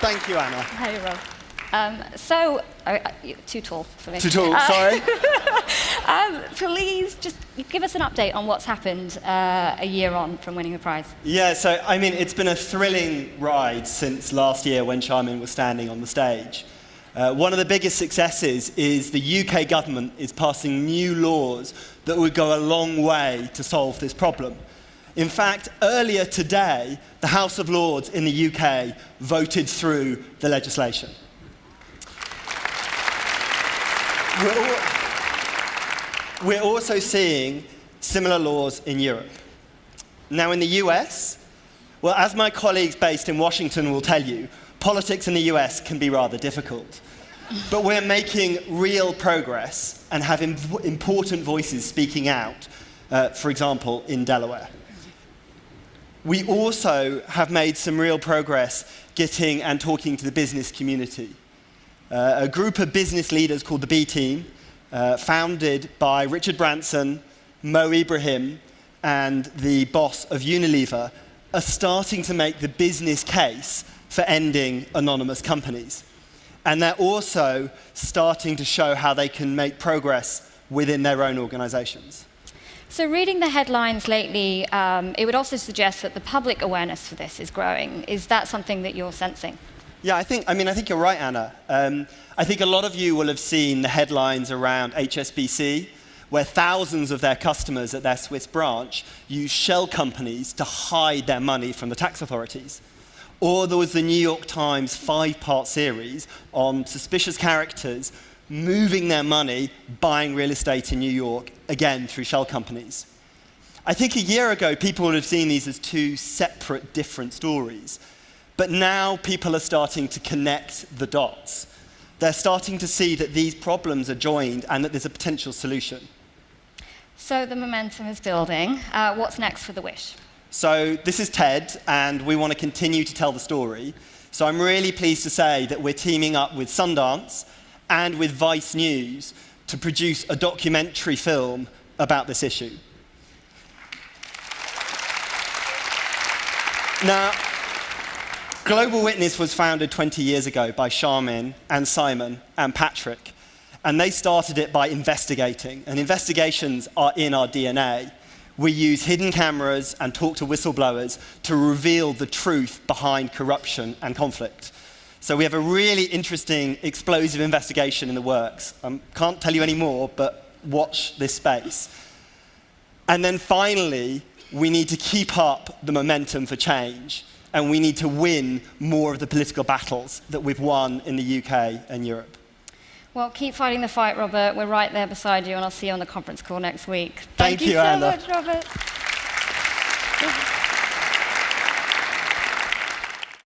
Thank you, Anna. Hey, Rob. You're too tall for me. Too tall, sorry. Please just give us an update on what's happened a year on from winning the prize. Yeah, so, I mean, it's been a thrilling ride since last year when Charmian was standing on the stage. One of the biggest successes is the UK government is passing new laws that would go a long way to solve this problem. In fact, earlier today, the House of Lords in the UK voted through the legislation. We're also seeing similar laws in Europe. Now, in the US, well, as my colleagues based in Washington will tell you, politics in the US can be rather difficult. But we're making real progress and have important voices speaking out, for example, in Delaware. We also have made some real progress getting and talking to the business community. A group of business leaders called the B Team, founded by Richard Branson, Mo Ibrahim, and the boss of Unilever, are starting to make the business case for ending anonymous companies. And they're also starting to show how they can make progress within their own organizations. So reading the headlines lately, it would also suggest that the public awareness for this is growing. Is that something that you're sensing? Yeah, I think you're right, Anna. I think a lot of you will have seen the headlines around HSBC, where thousands of their customers at their Swiss branch use shell companies to hide their money from the tax authorities. Or there was the New York Times 5-part series on suspicious characters moving their money, buying real estate in New York, again through shell companies. I think a year ago, people would have seen these as two separate, different stories. But now people are starting to connect the dots. They're starting to see that these problems are joined and that there's a potential solution. So the momentum is building. What's next for The Wish? So this is TED, and we want to continue to tell the story. So I'm really pleased to say that we're teaming up with Sundance and with Vice News to produce a documentary film about this issue. Now, Global Witness was founded 20 years ago by Charmian and Simon and Patrick, and they started it by investigating, and investigations are in our DNA. We use hidden cameras and talk to whistleblowers to reveal the truth behind corruption and conflict. So we have a really interesting, explosive investigation in the works. Can't tell you any more, but watch this space. And then finally, we need to keep up the momentum for change, and we need to win more of the political battles that we've won in the UK and Europe. Well, keep fighting the fight, Robert. We're right there beside you, and I'll see you on the conference call next week. Thank you, so Anna. much, Robert.